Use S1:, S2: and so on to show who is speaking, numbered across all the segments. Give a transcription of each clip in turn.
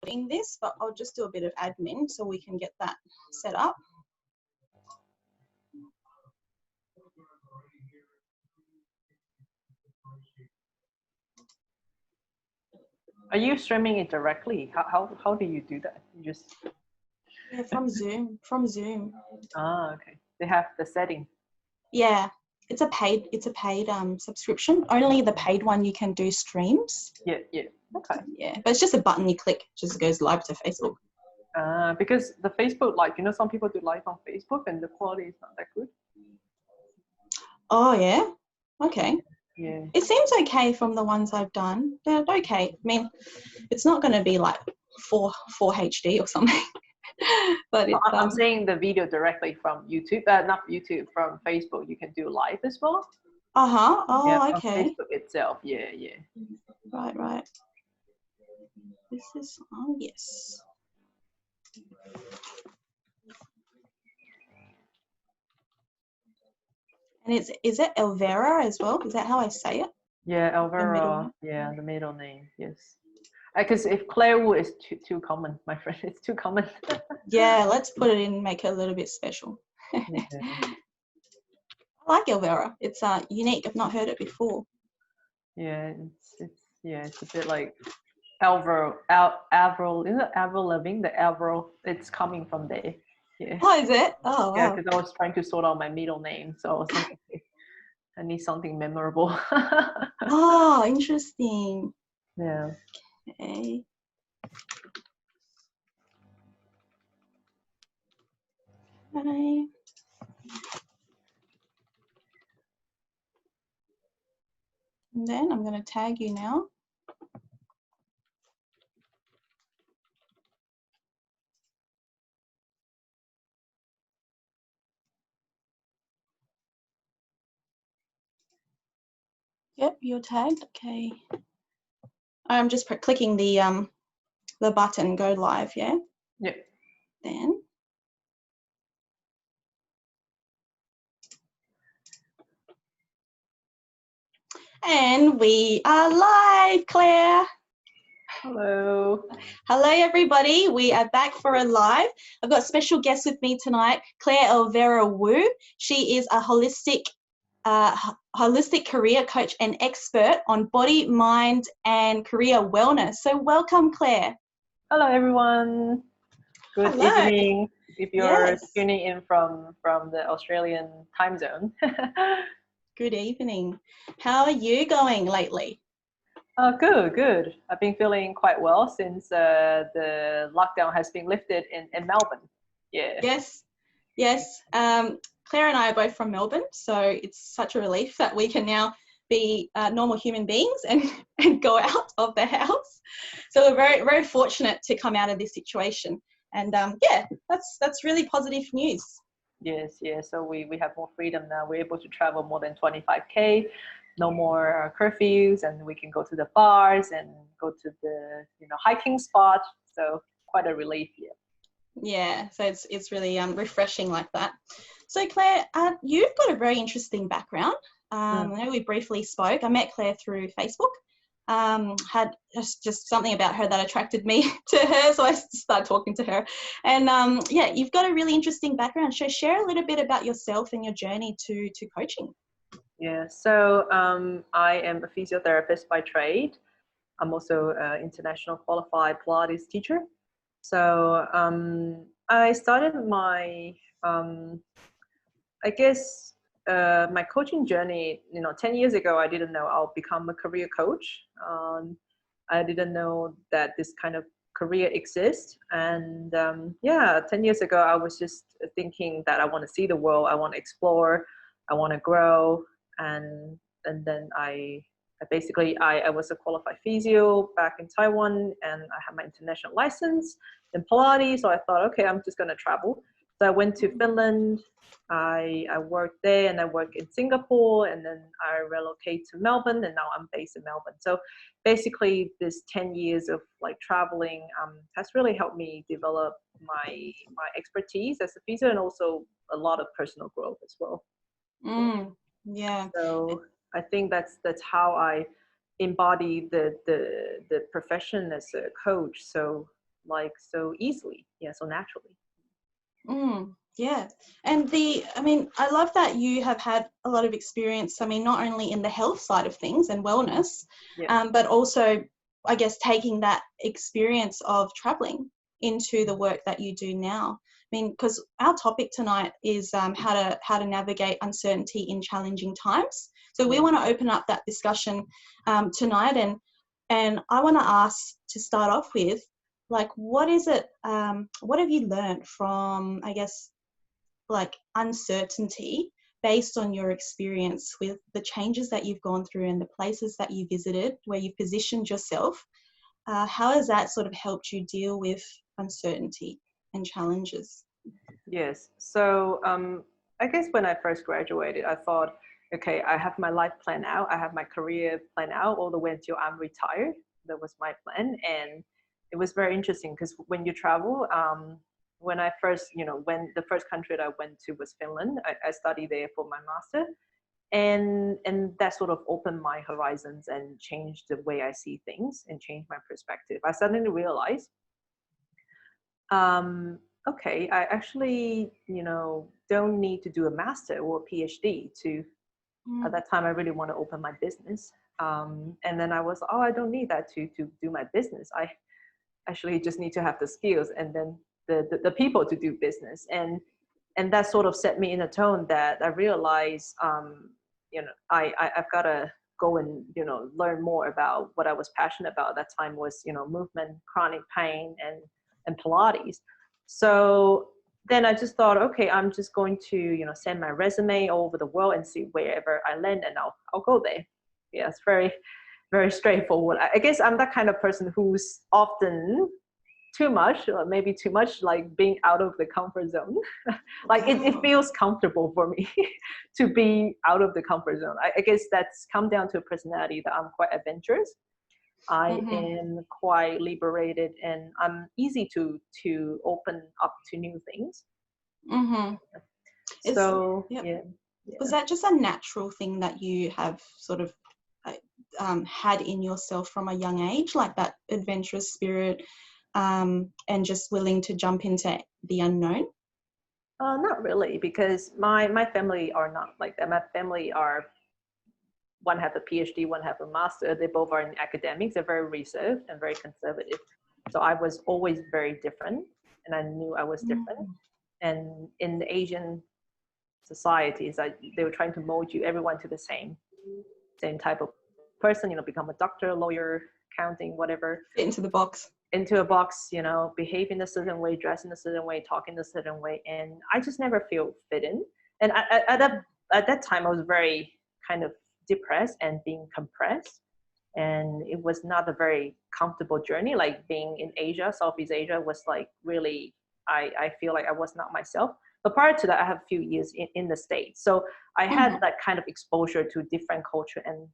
S1: doing this, but I'll just do a bit of admin so we can get that set up.
S2: Are you streaming it directly? How do you do that? You just
S1: from Zoom. From Zoom.
S2: Ah, okay. They have the setting.
S1: Yeah, it's a paid subscription. Only the paid one you can do streams.
S2: Yeah. Okay.
S1: Yeah, but it's just a button you click, just goes live to Facebook.
S2: Because the Facebook live, some people do live on Facebook and the quality is not that good.
S1: Oh yeah. Okay.
S2: Yeah.
S1: It seems okay from the ones I've done. They're okay. I mean, it's not going to be like 4 HD or something. But it's,
S2: I'm saying the video directly from YouTube, not YouTube, from Facebook. You can do live as well.
S1: Oh,
S2: yeah,
S1: okay.
S2: Facebook itself. Yeah.
S1: Right. This is yes. And is it Elvera as well? Is that how I say it?
S2: Yeah, Elvera. Yeah, the middle name. Yes. Because if Claire Wu is too common, my friend, it's too common.
S1: Yeah, let's put it in, make it a little bit special.
S2: Yeah.
S1: I like Elvera. It's unique. I've not heard it before.
S2: Yeah, it's a bit like Avril, isn't it Avril Lavigne? The Avril, it's coming from there. Yeah.
S1: Oh, is it? Oh, wow.
S2: Yeah, because I was trying to sort out my middle name, so I was thinking, I need something memorable.
S1: Oh, interesting.
S2: Yeah.
S1: Okay. Hi. And then I'm going to tag you now. Yep, you're tagged. Okay. I'm just clicking the button go live, yeah?
S2: Yeah.
S1: Then. And we are live, Claire.
S2: Hello.
S1: Hello, everybody. We are back for a live. I've got a special guest with me tonight, Claire Elvera Wu. She is a holistic career coach and expert on body, mind, and career wellness. So welcome, Claire.
S2: Hello, everyone. Good evening. If you're tuning in from the Australian time zone.
S1: Good evening. How are you going lately?
S2: Good. I've been feeling quite well since the lockdown has been lifted in Melbourne. Yeah.
S1: Yes. Claire and I are both from Melbourne, so it's such a relief that we can now be normal human beings and go out of the house. So we're very, very fortunate to come out of this situation. And yeah, that's really positive news.
S2: Yes. So we have more freedom now. We're able to travel more than 25K. No more curfews, and we can go to the bars and go to the hiking spot. So quite a relief here.
S1: Yeah, so it's really refreshing like that. So Claire, you've got a very interesting background. I know we briefly spoke. I met Claire through Facebook. Had just something about her that attracted me to her, so I started talking to her. And yeah, you've got a really interesting background. So share a little bit about yourself and your journey to coaching.
S2: Yeah, so I am a physiotherapist by trade. I'm also an international qualified Pilates teacher. So I started my, I guess, my coaching journey, 10 years ago, I didn't know I'll become a career coach. I didn't know that this kind of career exists. And yeah, 10 years ago, I was just thinking that I want to see the world, I want to explore, I want to grow. And then I was a qualified physio back in Taiwan, and I had my international license in Pilates. So I thought, okay, I'm just going to travel. So I went to Finland. I worked there, and I worked in Singapore, and then I relocated to Melbourne, and now I'm based in Melbourne. So basically, this 10 years of like traveling has really helped me develop my expertise as a physio, and also a lot of personal growth as well.
S1: Yeah.
S2: So I think that's how I embody the profession as a coach. So like so easily, so naturally.
S1: Yeah. And I love that you have had a lot of experience, not only in the health side of things and wellness, but also, I guess, taking that experience of traveling into the work that you do now. Because our topic tonight is how to navigate uncertainty in challenging times. So we want to open up that discussion tonight, and I want to ask, to start off with, like, what have you learned from, I guess, like, uncertainty based on your experience with the changes that you've gone through and the places that you visited where you've positioned yourself? How has that sort of helped you deal with uncertainty and challenges?
S2: Yes. So I guess when I first graduated, I thought, okay, I have my life planned out. I have my career planned out all the way until I'm retired. That was my plan. And it was very interesting because when you travel, when I first, when the first country that I went to was Finland, I studied there for my master. And that sort of opened my horizons and changed the way I see things and changed my perspective. I suddenly realized, okay, I actually, don't need to do a master or a PhD to, at that time, I really want to open my business. And then I was, I don't need that to do my business. I actually just need to have the skills and then the people to do business. And that sort of set me in a tone that I realized, I've got to go and, learn more about what I was passionate about at that time was, movement, chronic pain, and Pilates. So then I just thought, okay, I'm just going to, send my resume all over the world and see wherever I land, and I'll go there. Yeah, it's very, very straightforward. I guess I'm that kind of person who's often too much, or maybe too much, like being out of the comfort zone. Like it feels comfortable for me to be out of the comfort zone. I guess that's come down to a personality that I'm quite adventurous. I am quite liberated, and I'm easy to open up to new things. So
S1: was that just a natural thing that you have sort of had in yourself from a young age, like that adventurous spirit, and just willing to jump into the unknown?
S2: Not really, because my family are not like that. My family are, one have a PhD, one have a master. They both are in academics. They're very reserved and very conservative. So I was always very different, and I knew I was different. And in the Asian societies, they were trying to mold you, everyone, to the same type of person. Become a doctor, lawyer, accounting, whatever.
S1: Fit into the box.
S2: Into a box, behave in a certain way, dress in a certain way, talk in a certain way, and I just never feel fit in. And at that time, I was very kind of depressed and being compressed, and it was not a very comfortable journey. Like being in Asia, Southeast Asia, was like really, I feel like I was not myself. But prior to that, I have a few years in the States, so I had that kind of exposure to different culture and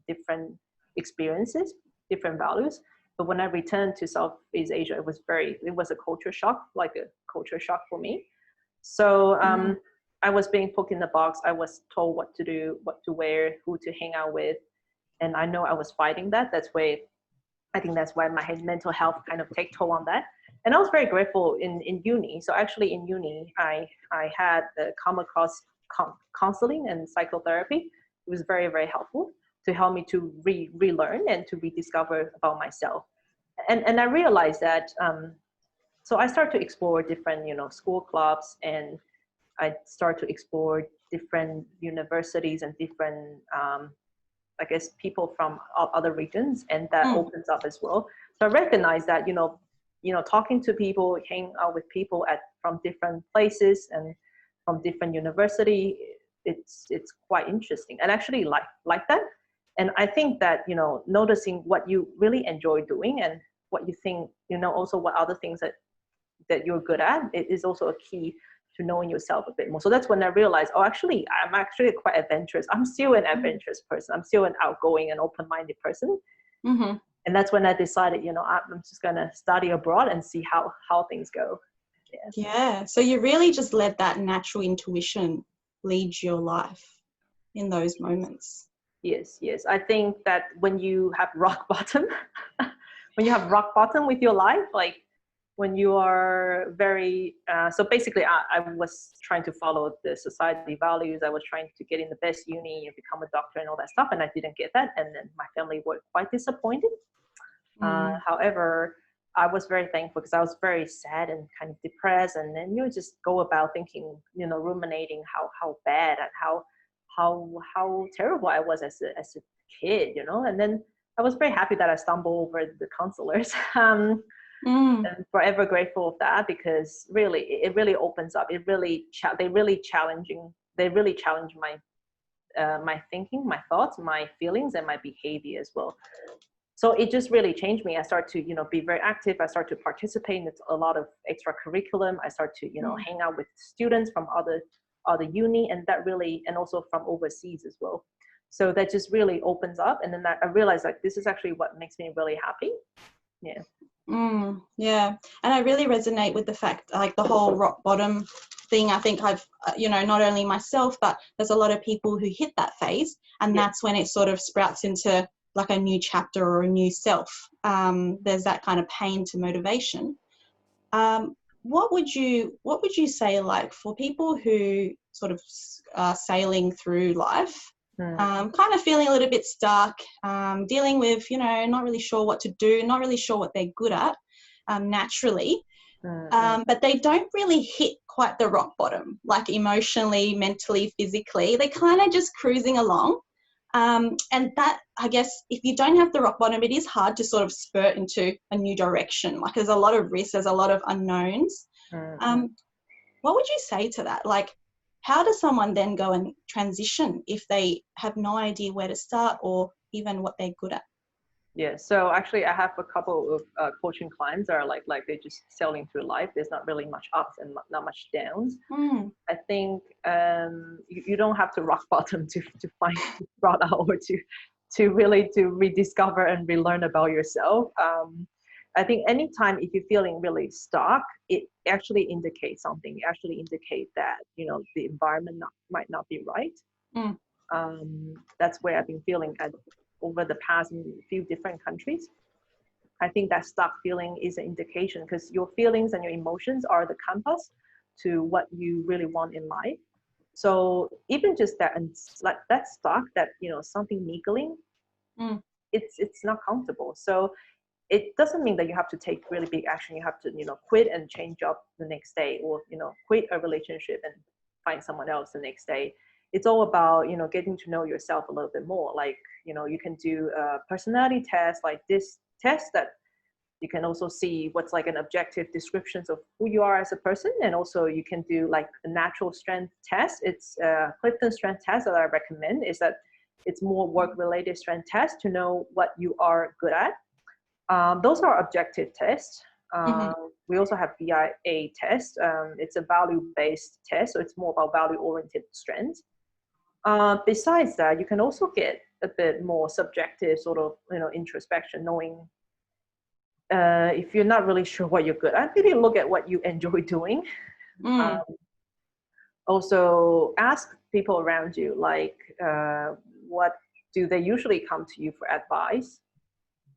S2: different experiences, different values. But when I returned to Southeast Asia, it was a culture shock, like a culture shock for me. So I was being put in the box. I was told what to do, what to wear, who to hang out with. And I know I was fighting that. I think that's why my mental health kind of take toll on that. And I was very grateful in uni. So actually in uni, I had come across counseling and psychotherapy. It was very, very helpful to help me to relearn and to rediscover about myself. And I realized that, so I started to explore different, school clubs, and I start to explore different universities and different, I guess, people from other regions, and that opens up as well. So I recognize that, talking to people, hanging out with people from different places and from different university, it's quite interesting, and actually like that. And I think that, noticing what you really enjoy doing and what you think, also what other things that you're good at, it is also a key to knowing yourself a bit more. So that's when I realized, I'm actually quite adventurous. I'm still an adventurous person. I'm still an outgoing and open-minded person. And that's when I decided, I'm just going to study abroad and see how things go.
S1: Yeah. So you really just let that natural intuition lead your life in those moments.
S2: Yes. I think that when you have rock bottom, with your life, like when you are very, so basically I was trying to follow the society values. I was trying to get in the best uni and become a doctor and all that stuff. And I didn't get that. And then my family were quite disappointed. However, I was very thankful because I was very sad and kind of depressed. And then you just go about thinking, you know, ruminating how bad and how terrible I was as a kid, you know. And then I was very happy that I stumbled over the counselors. And forever grateful of that, because really it really opens up. It really they really challenge my my thinking, my thoughts, my feelings, and my behavior as well. So it just really changed me. I start to, you know, be very active. I start to participate in a lot of extra curriculum. I start to, you know, hang out with students from other uni, and that really, and also from overseas as well. So that just really opens up. And then I realized, like, this is actually what makes me really happy. Yeah.
S1: Yeah, and I really resonate with the fact, like, the whole rock bottom thing. I think I've, you know, not only myself, but there's a lot of people who hit that phase, and that's when it sort of sprouts into like a new chapter or a new self. There's that kind of pain to motivation. What would you say, like, for people who sort of are sailing through life, kind of feeling a little bit stuck, dealing with, you know, not really sure what to do, not really sure what they're good at naturally, but they don't really hit quite the rock bottom, like emotionally, mentally, physically. They're kind of just cruising along. And that, I guess, if you don't have the rock bottom, it is hard to sort of spurt into a new direction. Like, there's a lot of risks, there's a lot of unknowns. What would you say to that? Like, how does someone then go and transition if they have no idea where to start or even what they're good at?
S2: Yeah, so actually I have a couple of coaching clients that are like they're just sailing through life. There's not really much ups and not much downs. I think you don't have to rock bottom to find brought out or to really to rediscover and relearn about yourself. I think anytime if you're feeling really stuck, it actually indicates something. It actually indicates that, you know, the environment might not be right. That's where I've been feeling over the past few different countries. I think that stuck feeling is an indication, because your feelings and your emotions are the compass to what you really want in life. So even just that, and like that stuck, that, you know, something niggling, it's not comfortable. So it doesn't mean that you have to take really big action. You have to, you know, quit and change job the next day, or, you know, quit a relationship and find someone else the next day. It's all about, you know, getting to know yourself a little bit more. Like, you know, you can do a personality test, like this test that you can also see what's like an objective descriptions of who you are as a person. And also you can do like a natural strength test. It's a Clifton strength test that I recommend. Is that it's more work-related strength test to know what you are good at. Those are objective tests. We also have VIA test. It's a value-based test, so it's more about value-oriented strengths. Besides that, you can also get a bit more subjective sort of, you know, introspection, knowing if you're not really sure what you're good at, maybe look at what you enjoy doing. Also ask people around you, like, what do they usually come to you for advice?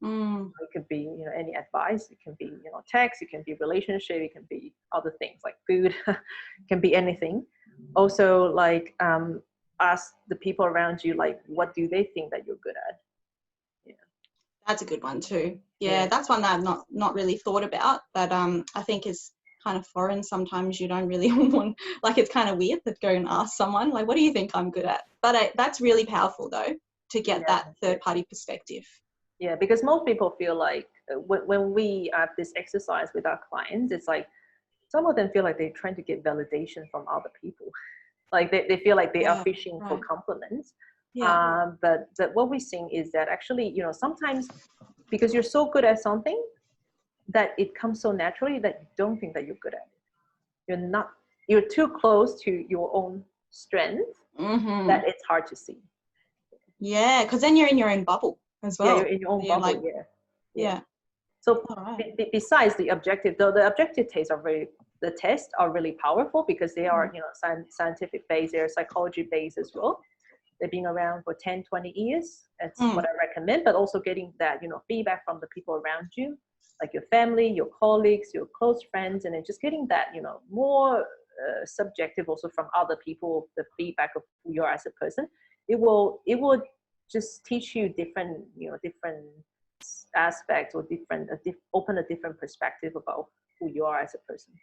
S2: It could be, you know, any advice. It can be, you know, text, it can be relationship, it can be other things like food, it can be anything. Also, like, ask the people around you, like, what do they think that you're good at? Yeah,
S1: that's a good one too. Yeah, that's one that I've not really thought about, but I think is kind of foreign. Sometimes you don't really want, like, it's kind of weird to go and ask someone, like, what do you think I'm good at? But that's really powerful though, to get that third party perspective.
S2: Yeah, because most people feel like when we have this exercise with our clients, it's like some of them feel like they're trying to get validation from other people. Like they feel like they are fishing for compliments. But what we're seeing is that actually, you know, sometimes because you're so good at something that it comes so naturally that you don't think that you're good at it. You're too close to your own strength that it's hard to see.
S1: Yeah, because then you're in your own bubble as well.
S2: Yeah, you're in your own bubble.
S1: Like,
S2: yeah. So besides the objective, though, the objective tests are really powerful because they are, you know, scientific based, they're psychology based as well. They've been around for 10, 20 years. That's what I recommend, but also getting that, you know, feedback from the people around you. like your family, your colleagues, your close friends, and then just getting that, more subjective also from other people, the feedback of who you are as a person, it will just teach you different aspects, or open a different perspective about who you are as a person.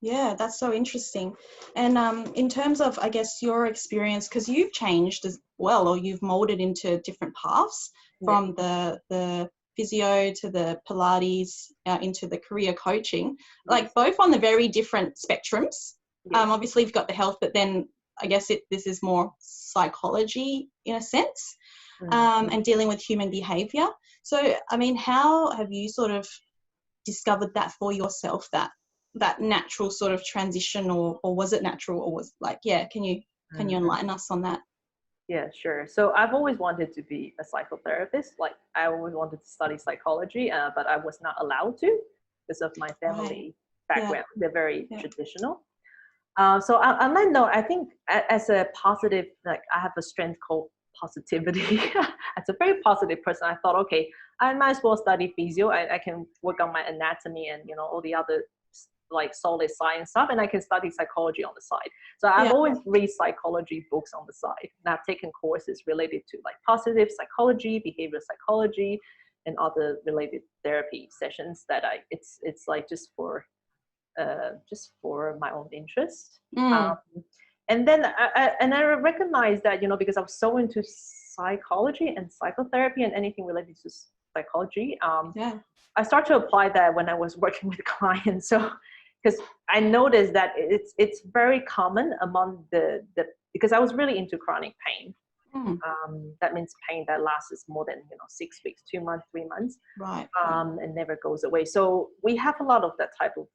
S1: Yeah, that's so interesting. And in terms of, I guess, your experience, because you've changed as well, or you've molded into different paths from the physio to the Pilates into the career coaching, like both on the very different spectrums. Obviously you've got the health, but then I guess this is more psychology in a sense, and dealing with human behavior. So, I mean, how have you sort of discovered that for yourself, that natural sort of transition, or was it natural, or was like, can you enlighten us on that?
S2: Yeah, sure. So I've always wanted to be a psychotherapist. Like, I always wanted to study psychology, but I was not allowed to because of my family background. They're very traditional. So on that note, I think as a positive, like, I have a strength called positivity. As a very positive person, I thought, okay, I might as well study physio. I can work on my anatomy and, all the other like solid science stuff, and I can study psychology on the side. So I've always read psychology books on the side, and I've taken courses related to like positive psychology, behavioral psychology, and other related therapy sessions that it's like just for my own interest. And then I recognize that, because I was so into psychology and psychotherapy and anything related to psychology, I started to apply that when I was working with clients. So, because I noticed that it's very common among because I was really into chronic pain. That means pain that lasts more than 6 weeks, 2 months, 3 months, and never goes away. So we have a lot of that type of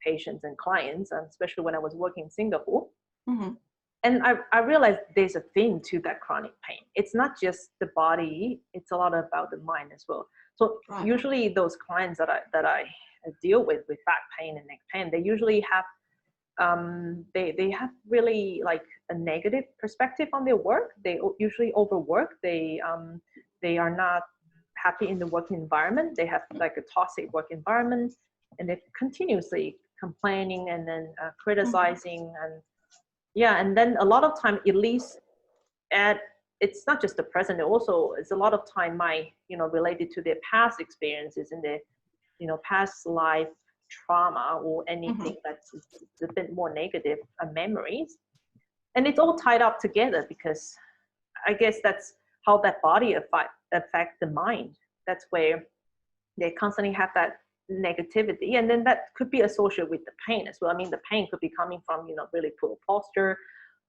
S2: patients and clients, especially when I was working in Singapore. And I realized there's a theme to that chronic pain. It's not just the body; it's a lot about the mind as well. So usually those clients that I deal with back pain and neck pain, they usually have they have really like a negative perspective on their work. They usually overwork. They are not happy in the working environment. They have like a toxic work environment, and they're continuously complaining and then criticizing, and then a lot of time it leaves it's not just the present, it's a lot of time related to their past experiences and their past life trauma or anything that's a bit more negative memories, and it's all tied up together, because I guess that's how that body affect the mind. That's where they constantly have that negativity, and then that could be associated with the pain as well. I mean, the pain could be coming from really poor posture,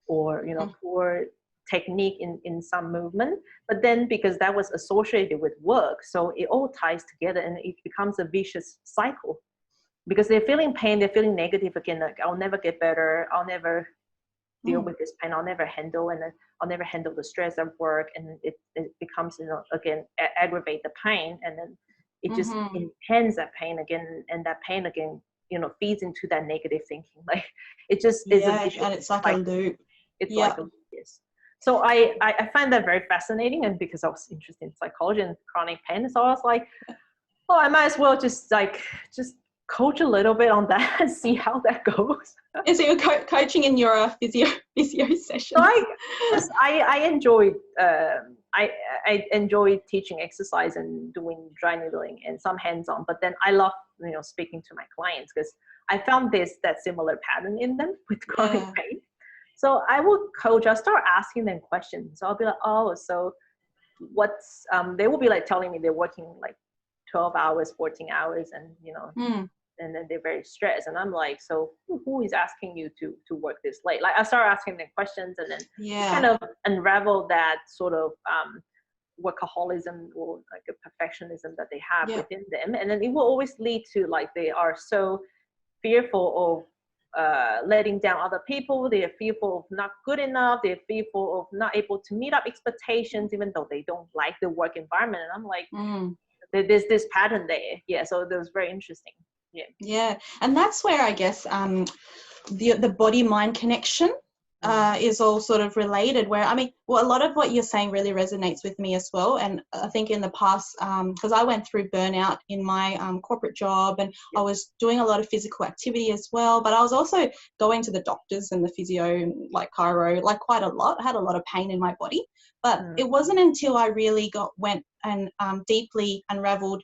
S2: or poor technique in some movement, but then because that was associated with work, so it all ties together, and it becomes a vicious cycle, because they're feeling pain, they're feeling negative again, like, I'll never get better, I'll never deal with this pain, I'll never handle, and then I'll never handle the stress at work, and it becomes again aggravate the pain, and then it just intense that pain again, and that pain again feeds into that negative thinking. Like, it just is a vicious
S1: and it's like cycle. A loop.
S2: It's like a loop, yes. So I find that very fascinating, and because I was interested in psychology and chronic pain, so I was like, oh, I might as well just coach a little bit on that and see how that goes.
S1: Is it coaching in your physio session?
S2: I enjoy I enjoy teaching exercise and doing dry needling and some hands-on, but then I love speaking to my clients, because I found that similar pattern in them with chronic pain. So I will coach. I'll start asking them questions. So I'll be like, oh, so what's they will be like telling me they're working like 12 hours, 14 hours, and and then they're very stressed, and I'm like, so who is asking you to work this late? Like, I start asking them questions, and then kind of unravel that sort of workaholism or like a perfectionism that they have within them, and then it will always lead to like they are so fearful of letting down other people. They're fearful of not good enough. They're fearful of not able to meet up expectations, even though they don't like the work environment. And I'm like, there's this pattern there. Yeah, so that was very interesting. Yeah,
S1: and that's where I guess the body mind connection is all sort of related, where, I mean, well, a lot of what you're saying really resonates with me as well. And I think in the past, because I went through burnout in my corporate job, and I was doing a lot of physical activity as well, but I was also going to the doctors and the physio, like chiro, like quite a lot. I had a lot of pain in my body, but it wasn't until I really went and deeply unraveled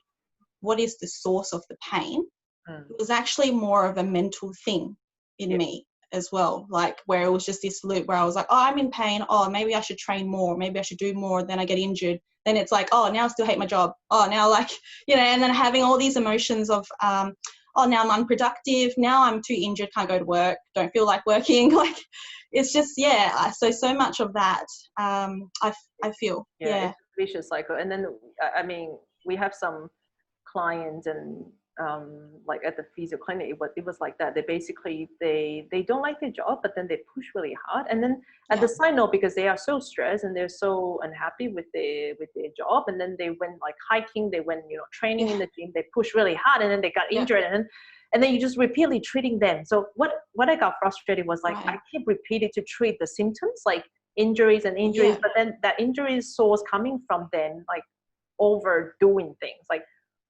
S1: what is the source of the pain. It was actually more of a mental thing in me as well, like where it was just this loop where I was like, oh, I'm in pain, oh, maybe I should train more, maybe I should do more, then I get injured, then it's like, oh, now I still hate my job, oh, now, like, you know, and then having all these emotions of oh, now I'm unproductive, now I'm too injured, can't go to work, don't feel like working, like, it's just, so much of that, I feel
S2: it's a vicious cycle. And then I mean, we have some clients, and like at the physio clinic, it was like that. They basically they don't like their job, but then they push really hard, and then at the side note, because they are so stressed and they're so unhappy with their job, and then they went like hiking, they went, you know, training in the gym, they pushed really hard, and then they got injured, and then you just repeatedly treating them. So what I got frustrated was like, I keep repeating to treat the symptoms, like injuries, but then that injury source coming from them like overdoing things, like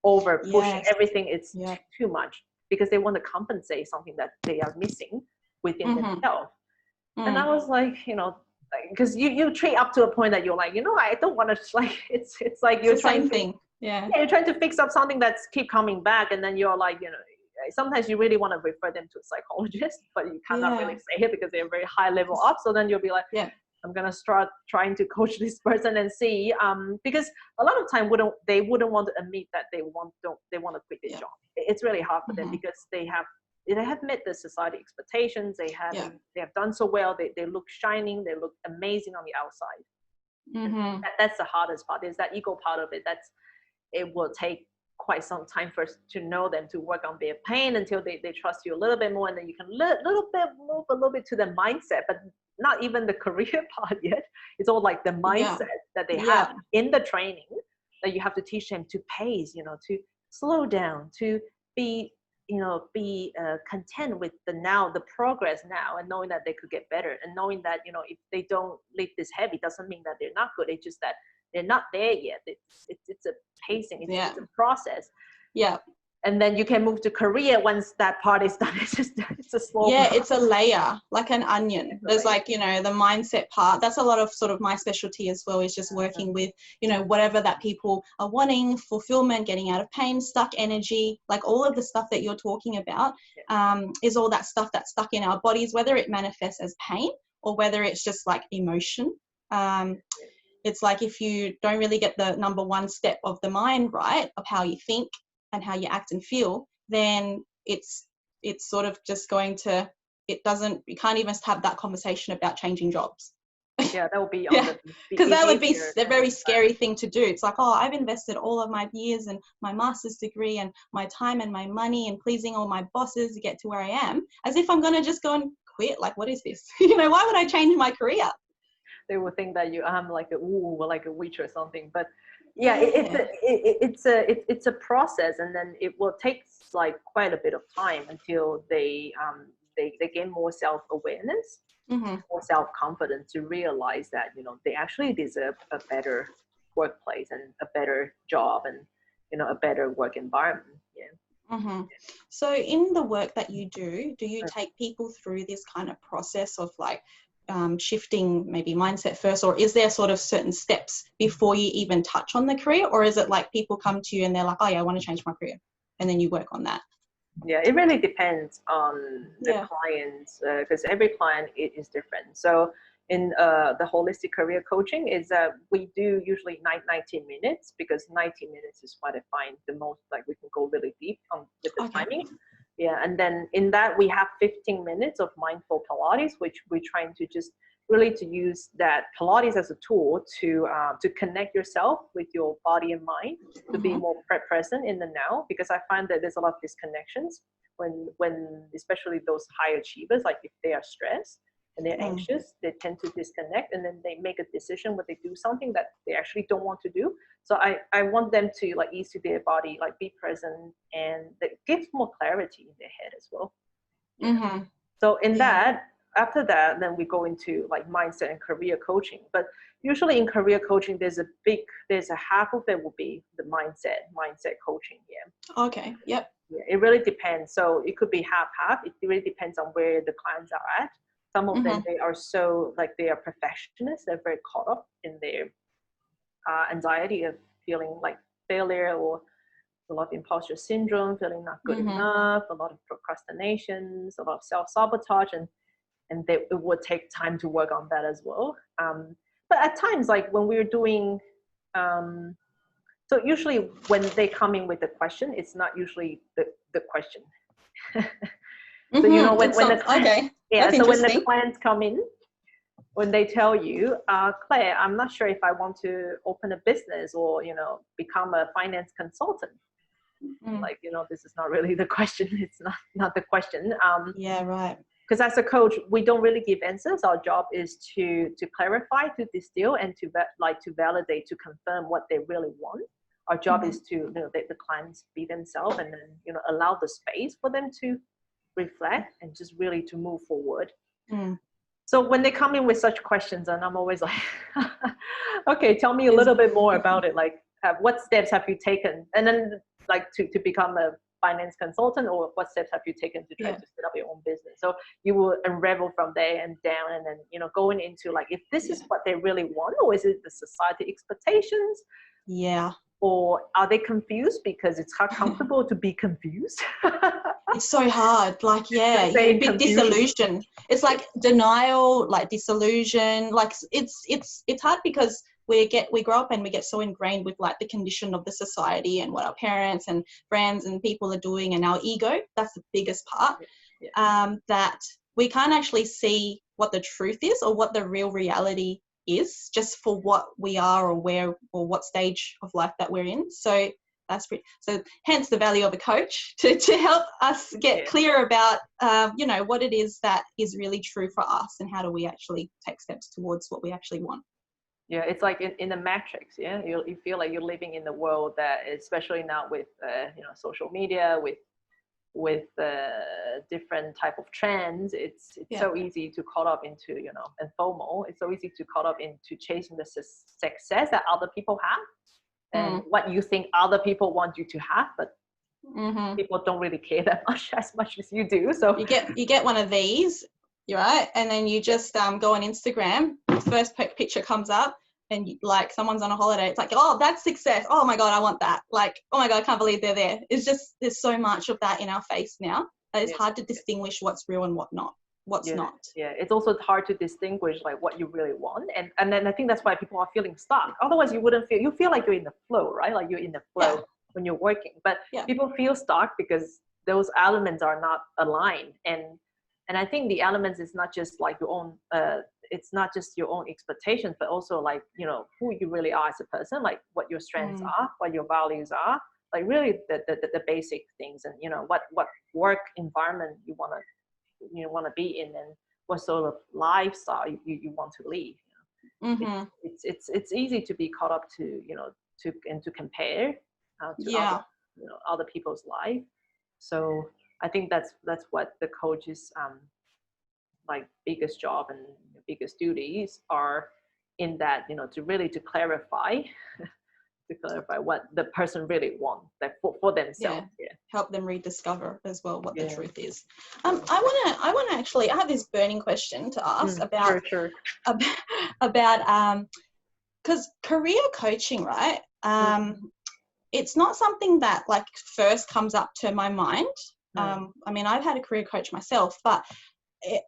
S2: over pushing everything. It's too much, because they want to compensate something that they are missing within themselves. And I was like, you know, because you treat up to a point that you're like, you know, I don't want to, like, it's like you're trying to, you're trying to fix up something that's keep coming back, and then you're like, you know, sometimes you really want to refer them to a psychologist, but you cannot really say it because they're very high level up. So then you'll be like, I'm gonna start trying to coach this person and see, because a lot of time they wouldn't want to admit that they want to quit their job. It's really hard for them, because they have met the society expectations. They have done so well. They look shining. They look amazing on the outside. That's the hardest part. Is that ego part of it. It will take quite some time first to know them, to work on their pain until they trust you a little bit more, and then you can move a little bit to the mindset, but not even the career part yet. It's all like the mindset that they have in the training, that you have to teach them to pace, you know, to slow down, to be content with the progress now, and knowing that they could get better, and knowing that, you know, if they don't lift this heavy, doesn't mean that they're not good. It's just that they're not there yet. It's a pacing, it's a process. And then you can move to career once that part is done. It's a slow process. It's a layer, like an onion. There's like, you know, the mindset part. That's a lot of sort of my specialty as well, is just working with, you know, whatever that people are wanting, fulfillment, getting out of pain, stuck energy, like all of the stuff that you're talking about, is all that stuff that's stuck in our bodies, whether it manifests as pain or whether it's just like emotion. It's like, if you don't really get the number one step of the mind right, of how you think and how you act and feel, then it's sort of just going to, you can't even have that conversation about changing jobs. That would be because that would be a very scary thing to do. It's like, oh, I've invested all of my years and my master's degree and my time and my money and pleasing all my bosses to get to where I am, as if I'm going to just go and quit. Like, what is this? You know, why would I change my career? They will think that you like a witch or something. But it's a process, and then it will take like quite a bit of time until they gain more self-awareness, more self-confidence, to realize that, you know, they actually deserve a better workplace and a better job, and, you know, a better work environment. So in the work that you do you take people through this kind of process of like shifting maybe mindset first, or is there sort of certain steps before you even touch on the career, or is it like people come to you and they're like, oh yeah, I want to change my career, and then you work on that? It really depends on the clients, because every client is different. So in the holistic career coaching is we do usually 90 minutes, because 90 minutes is what I find the most, like, we can go really deep with the timing. And then in that we have 15 minutes of mindful Pilates, which we're trying to just really to use that Pilates as a tool to connect yourself with your body and mind, to be more present in the now, because I find that there's a lot of disconnections when especially those high achievers, like if they are stressed and they're anxious, they tend to disconnect, and then they make a decision when they do something that they actually don't want to do. So I want them to like ease to their body, like be present, and that gives more clarity in their head as well. So in that, after that, then we go into like mindset and career coaching. But usually in career coaching, there's a half of it will be the mindset coaching. Yeah.
S1: Okay. Yep.
S2: Yeah, it really depends. So it could be half. It really depends on where the clients are at. Some of them, they are so like they are perfectionists. They're very caught up in their anxiety of feeling like failure, or a lot of imposter syndrome, feeling not good enough, a lot of procrastinations, a lot of self-sabotage, and it would take time to work on that as well. But at times, like when we're doing, so usually when they come in with the question, it's not usually the question. So you know when the
S1: okay,
S2: yeah, so when the clients come in, when they tell you, Claire, I'm not sure if I want to open a business or become a finance consultant. Like this is not really the question. It's not the question.
S1: Yeah, right.
S2: Because as a coach, we don't really give answers. Our job is to clarify, to distill, and to validate, to confirm what they really want. Our job is to let the clients be themselves, and then allow the space for them to reflect and just really to move forward. So when they come in with such questions, and I'm always like, okay, tell me a little bit more about it. Like, what steps have you taken? And then like to become a finance consultant, or what steps have you taken to try to set up your own business? So you will unravel from there and down, and then going into like, if this is what they really want, or is it the society expectations?
S1: Yeah.
S2: Or are they confused because it's hard, comfortable to be confused?
S1: It's so hard. Like, yeah, you're a bit disillusioned. It's like denial, like disillusion. Like it's hard because we grow up and we get so ingrained with like the condition of the society and what our parents and friends and people are doing, and our ego. That's the biggest part. That we can't actually see what the truth is or what the real reality is, just for what we are or where or what stage of life that we're in. So that's pretty, so hence the value of a coach to help us get clear about what it is that is really true for us, and how do we actually take steps towards what we actually want.
S2: Yeah, it's like in the matrix. Yeah, you feel like you're living in the world that, especially now with social media, with different type of trends, it's so easy to caught up into and FOMO. It's so easy to caught up into chasing the success that other people have, and what you think other people want you to have, but people don't really care that much as you do. So
S1: you get one of these, right, and then you just go on Instagram, first picture comes up, and like someone's on a holiday, it's like, oh, that's success, oh my god, I want that, like, oh my god, I can't believe they're there. It's just, there's so much of that in our face now that it's hard to distinguish what's real and what's not.
S2: Yeah, it's also hard to distinguish like what you really want, and then I think that's why people are feeling stuck. Otherwise you feel like you're in the flow, right? Like you're in the flow when you're working, but people feel stuck because those elements are not aligned. And I think the elements is not just like your own it's not just your own expectations, but also like who you really are as a person, like what your strengths are, what your values are, like really the basic things, and what work environment you want to be in, and what sort of lifestyle you want to live. It's easy to be caught up to to compare to other people's life. So I think that's what the coach's like biggest job and biggest duties are, in that to really to clarify what the person really wants, like for themselves.
S1: Help them rediscover as well what the truth is. I want to actually, I have this burning question to ask about about because career coaching, right, it's not something that like first comes up to my mind. I mean, I've had a career coach myself, but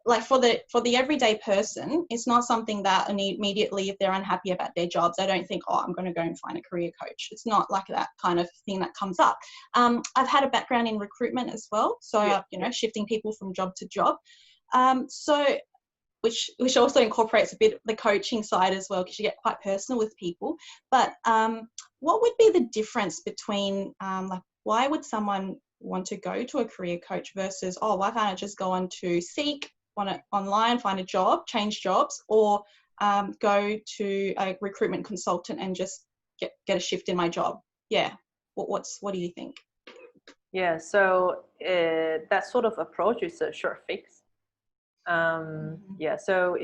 S1: like for the everyday person, it's not something that immediately, if they're unhappy about their jobs, they don't think, oh, I'm going to go and find a career coach. It's not like that kind of thing that comes up. I've had a background in recruitment as well, so shifting people from job to job, so which also incorporates a bit of the coaching side as well, because you get quite personal with people. But what would be the difference between like, why would someone want to go to a career coach versus, oh, why can't I just go on to Seek, online, find a job, change jobs, or go to a recruitment consultant and just get a shift in my job? What do you think?
S2: So that sort of approach is a short fix. Yeah, so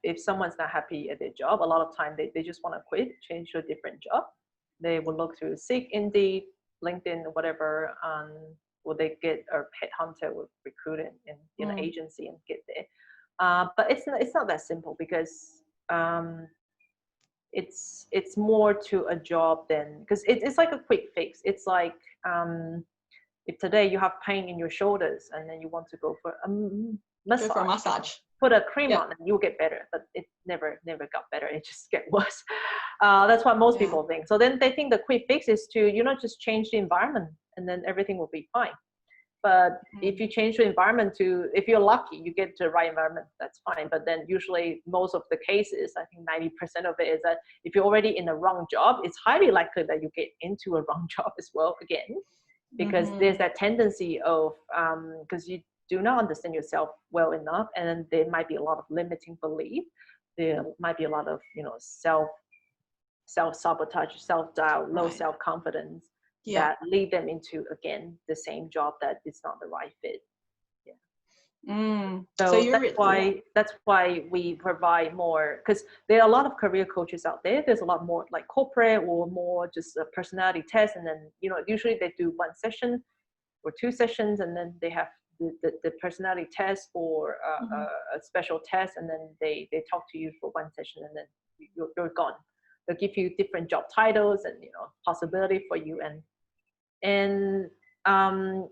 S2: if someone's not happy at their job, a lot of time they just want to quit, change to a different job. They will look through Seek, Indeed, LinkedIn, whatever, will they get a headhunter with recruiting in an agency and get there. But it's not that simple, because it's more to a job than, because it's like a quick fix. It's like if today you have pain in your shoulders and then you want to go for a massage,
S1: go for a massage,
S2: put a cream on and you'll get better, but it never got better. It just get worse. That's what most people think. So then they think the quick fix is to, just change the environment and then everything will be fine. But if you change the environment to, if you're lucky, you get to the right environment, that's fine. But then usually most of the cases, I think 90% of it is that if you're already in the wrong job, it's highly likely that you get into a wrong job as well again, because there's that tendency of, because you do not understand yourself well enough, and then there might be a lot of limiting belief. There might be a lot of, self-sabotage, self-doubt, low self-confidence, that lead them into, again, the same job that is not the right fit. So that's why we provide more, because there are a lot of career coaches out there. There's a lot more like corporate or more just a personality test, and then usually they do 1 session or 2 sessions, and then they have the personality test or a special test, and then they talk to you for 1 session, and then you're gone. They'll give you different job titles and possibility for you, and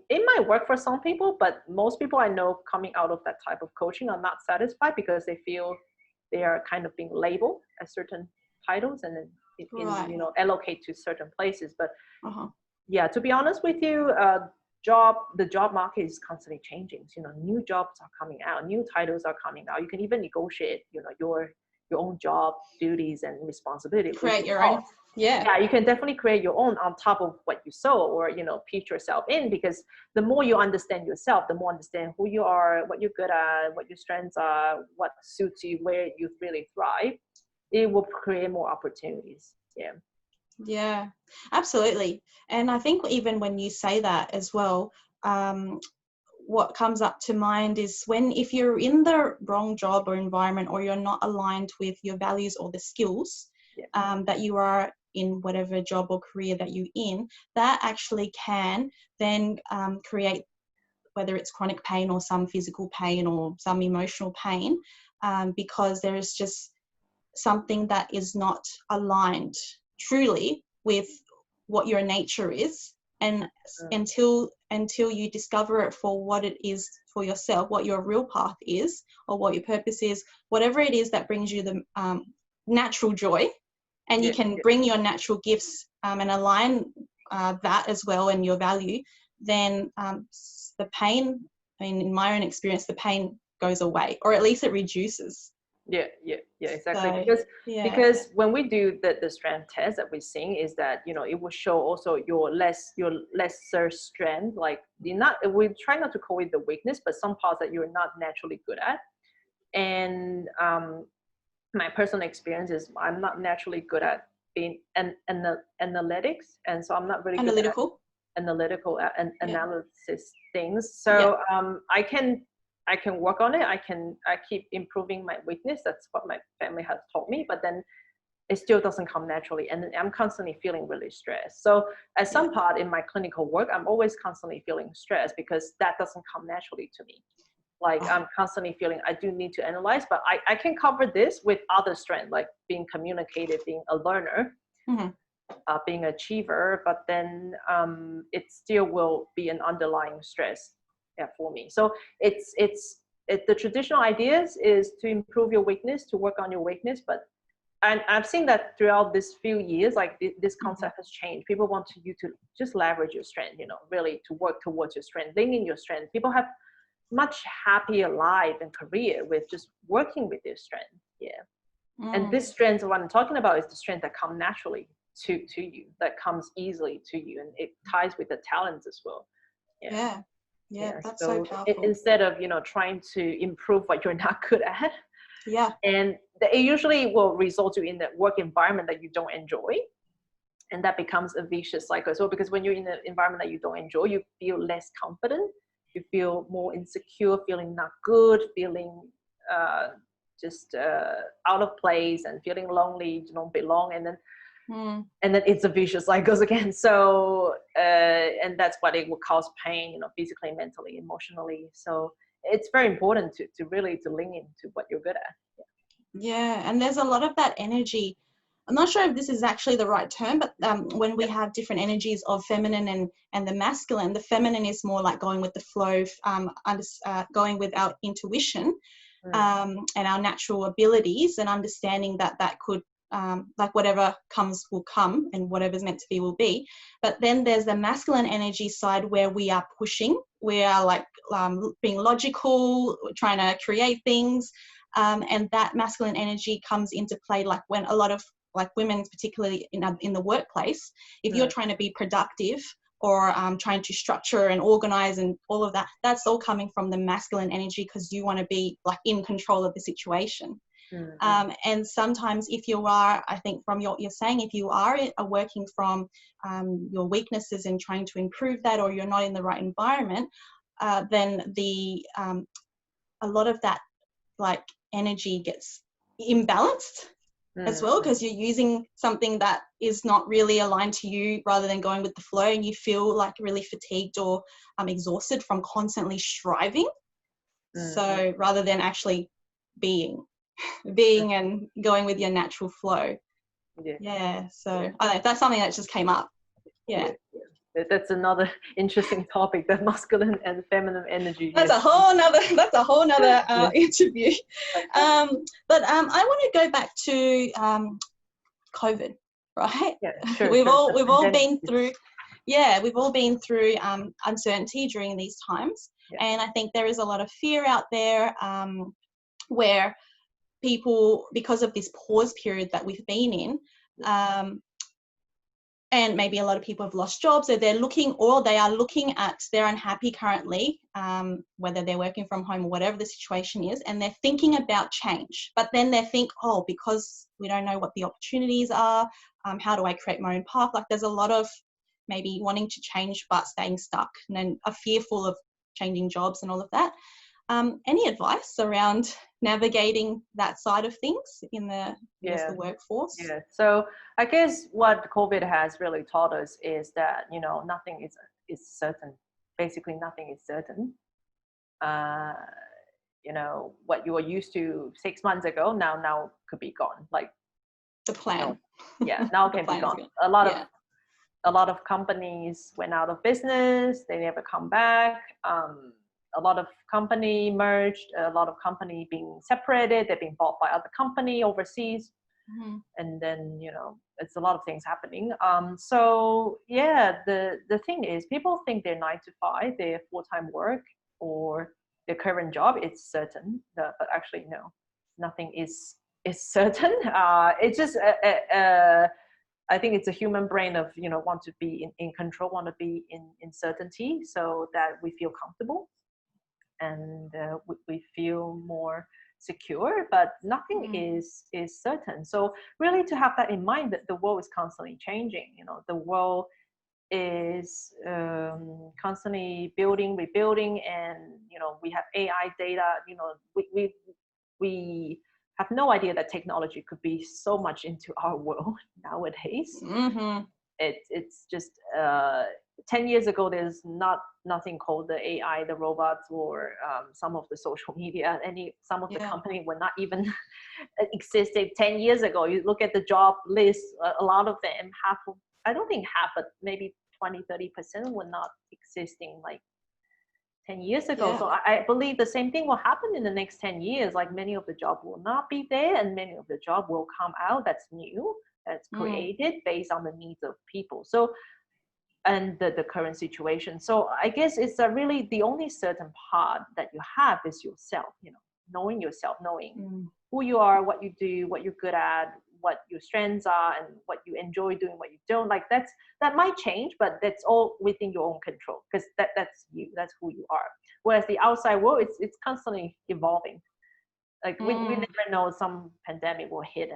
S2: it might work for some people, but most people I know coming out of that type of coaching are not satisfied, because they feel they are kind of being labeled as certain titles and then allocate to certain places. But yeah, to be honest with you, the job market is constantly changing. New jobs are coming out, new titles are coming out. You can even negotiate, your own job duties and responsibilities.
S1: Create your own. Yeah,
S2: you can definitely create your own on top of what you saw, or pitch yourself in, because the more you understand yourself, the more understand who you are, what you're good at, what your strengths are, what suits you, where you really thrive. It will create more opportunities.
S1: Yeah, absolutely. And I think even when you say that as well, what comes up to mind is if you're in the wrong job or environment, or you're not aligned with your values or the skills that you are in, whatever job or career that you're in, that actually can then create, whether it's chronic pain or some physical pain or some emotional pain, because there is just something that is not aligned truly with what your nature is. And until you discover it for what it is for yourself, what your real path is, or what your purpose is, whatever it is that brings you the natural joy, and you can bring your natural gifts and align that as well, and your value, then the pain, in my own experience, the pain goes away, or at least it reduces.
S2: Exactly. So, because when we do the strength test that we're seeing is that it will show also your lesser strength. Like we try not to call it the weakness, but some parts that you're not naturally good at. And my personal experience is I'm not naturally good at being analytics, and so I'm not really
S1: analytical
S2: good at analysis things. So I can work on it. I keep improving my weakness. That's what my family has taught me, but then it still doesn't come naturally. And I'm constantly feeling really stressed. So at some part in my clinical work, I'm always constantly feeling stressed, because that doesn't come naturally to me. Like I'm constantly feeling I do need to analyze, but I can cover this with other strengths, like being communicative, being a learner, being an achiever, but then it still will be an underlying stress for me. So it's the traditional ideas is to improve your weakness, to work on your weakness, but I've seen that throughout this few years, like this concept has changed. People want you to just leverage your strength, really to work towards your strength, lean in your strength. People have much happier life and career with just working with their strength. And this strength, what I'm talking about, is the strength that comes naturally to you, that comes easily to you, and it ties with the talents as well.
S1: That's so powerful.
S2: Instead of trying to improve what you're not good at, and it usually will result you in the work environment that you don't enjoy, and that becomes a vicious cycle as well. Because when you're in an environment that you don't enjoy, you feel less confident, you feel more insecure, feeling not good, feeling just out of place, and feeling lonely, you don't belong, and then it's a vicious cycle again. So and that's what it will cause pain, you know, physically, mentally, emotionally. So it's very important to really to lean into what you're good at.
S1: Yeah, and there's a lot of that energy. I'm not sure if this is actually the right term, but when we have different energies of feminine and the masculine, the feminine is more like going with the flow, going with our intuition and our natural abilities, and understanding that that could, like whatever comes will come, and whatever's meant to be will be. But then there's the masculine energy side where we are pushing, we are like being logical, trying to create things. And that masculine energy comes into play, like when a lot of like women, particularly in the workplace, if you're trying to be productive or trying to structure and organize and all of that, that's all coming from the masculine energy, because you want to be like in control of the situation. And sometimes if you are, I think from what you're saying, if you are working from your weaknesses and trying to improve that, or you're not in the right environment, then a lot of that like energy gets imbalanced as well, because you're using something that is not really aligned to you, rather than going with the flow, and you feel like really fatigued or exhausted from constantly striving. So rather than actually being and going with your natural flow. So I don't know, that's something that just came up.
S2: That's another interesting topic, the masculine and feminine energy.
S1: That's a whole nother interview. But I want to go back to COVID, right?
S2: Sure,
S1: we've all been through uncertainty during these times. And I think there is a lot of fear out there, where people, because of this pause period that we've been in, and maybe a lot of people have lost jobs, so they're looking at, they're unhappy currently, whether they're working from home or whatever the situation is, and they're thinking about change. But then they think, because we don't know what the opportunities are, how do I create my own path? Like there's a lot of maybe wanting to change but staying stuck, and then are fearful of changing jobs and all of that. Any advice around navigating that side of things in the workforce?
S2: So I guess what COVID has really taught us is that, you know, nothing is certain. Basically, nothing is certain. You know, what you were used to 6 months ago now could be gone. Like
S1: the plan.
S2: Now can be gone. A lot of companies went out of business. They never come back. A lot of company merged, a lot of company being separated, they're being bought by other company overseas. And then, you know, it's a lot of things happening. So the thing is, people think their 9 to 5, their full-time work or their current job, it's certain, but actually no, nothing is certain. It's just I think it's a human brain of, you know, want to be in control, want to be in certainty, so that we feel comfortable and we feel more secure, but nothing is certain. So really to have that in mind, that the world is constantly changing. You know, the world is constantly rebuilding, and you know, we have AI data. You know, we have no idea that technology could be so much into our world nowadays. It's just 10 years ago, there's nothing called the AI, the robots, or some of the social media. Some of the company were not even existing 10 years ago. You look at the job list, a lot of them, I don't think half, but maybe 20-30% were not existing like 10 years ago. So I believe the same thing will happen in the next 10 years. Like many of the jobs will not be there, and many of the jobs will come out that's new, that's created based on the needs of people. So and the current situation. So I guess it's really the only certain part that you have is yourself, you know, knowing yourself, knowing who you are, what you do, what you're good at, what your strengths are, and what you enjoy doing, what you don't like. That might change, but that's all within your own control, because that's you, that's who you are. Whereas the outside world, it's constantly evolving. Like we never know, some pandemic will hit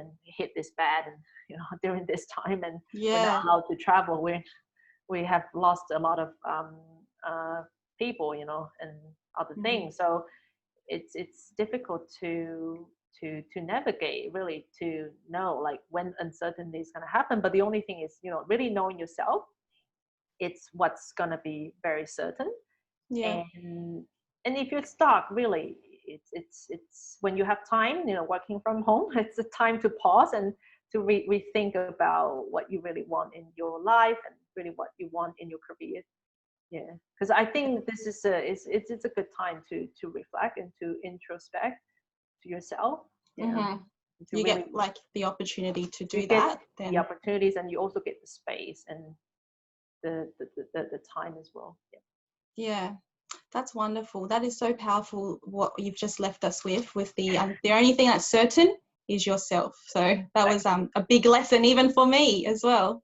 S2: this bad, and you know, during this time, and we're not allowed to travel. We have lost a lot of people, you know, and other things. So it's difficult to navigate, really, to know like when uncertainty is going to happen. But the only thing is, you know, really knowing yourself, it's what's going to be very certain.
S1: Yeah.
S2: And if you're stuck, really, it's when you have time, you know, working from home, it's a time to pause and to rethink about what you really want in your life and really what you want in your career. Yeah, because I think this is it's a good time to reflect and to introspect to yourself. Yeah,
S1: you
S2: really,
S1: get like the opportunity to do that. Then
S2: the opportunities, and you also get the space and the time as well.
S1: Yeah, that's wonderful. That is so powerful. What you've just left us with the only thing that's certain is yourself. So that was a big lesson even for me as well.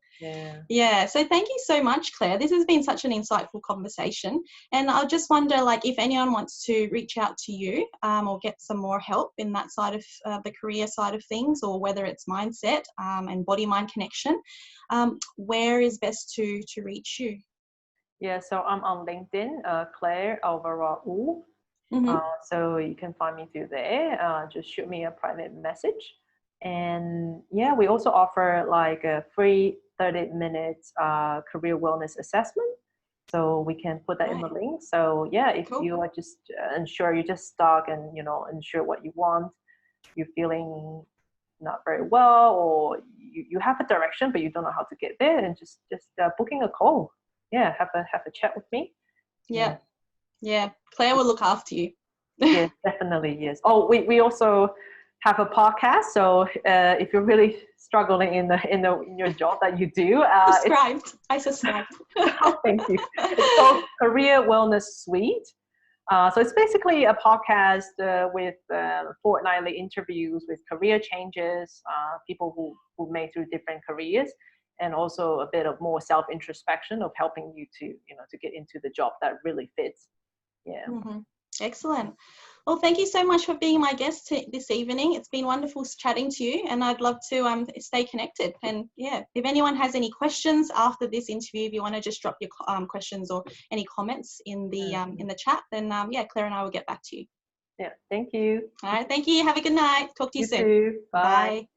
S1: Yeah. So thank you so much, Claire. This has been such an insightful conversation. And I just wonder, like, if anyone wants to reach out to you or get some more help in that side of the career side of things, or whether it's mindset and body-mind connection, where is best to reach you?
S2: Yeah, so I'm on LinkedIn, Claire Elvera Wu. So you can find me through there. Just shoot me a private message. And yeah, we also offer like a free 30-minute career wellness assessment. So we can put that in the link. So yeah, if you are just unsure, you're just stuck and, you know, unsure what you want, you're feeling not very well, or you have a direction, but you don't know how to get there, and just booking a call. Yeah, have a chat with me.
S1: Yeah. Claire will look after you.
S2: Yes, definitely. Yes. Oh, we also have a podcast. So if you're really struggling in your job that you do,
S1: I subscribed.
S2: Oh, thank you. It's called Career Wellness Suite. So it's basically a podcast with fortnightly interviews with career changes, people who made through different careers, and also a bit of more self-introspection of helping you to, you know, to get into the job that really fits. Yeah.
S1: Excellent. Well, thank you so much for being my guest this evening. It's been wonderful chatting to you, and I'd love to stay connected. And yeah, if anyone has any questions after this interview, if you want to just drop your questions or any comments in the chat, then yeah, Claire and I will get back to you.
S2: Yeah, thank you.
S1: All right, thank you. Have a good night. Talk to you soon.
S2: You too. Bye.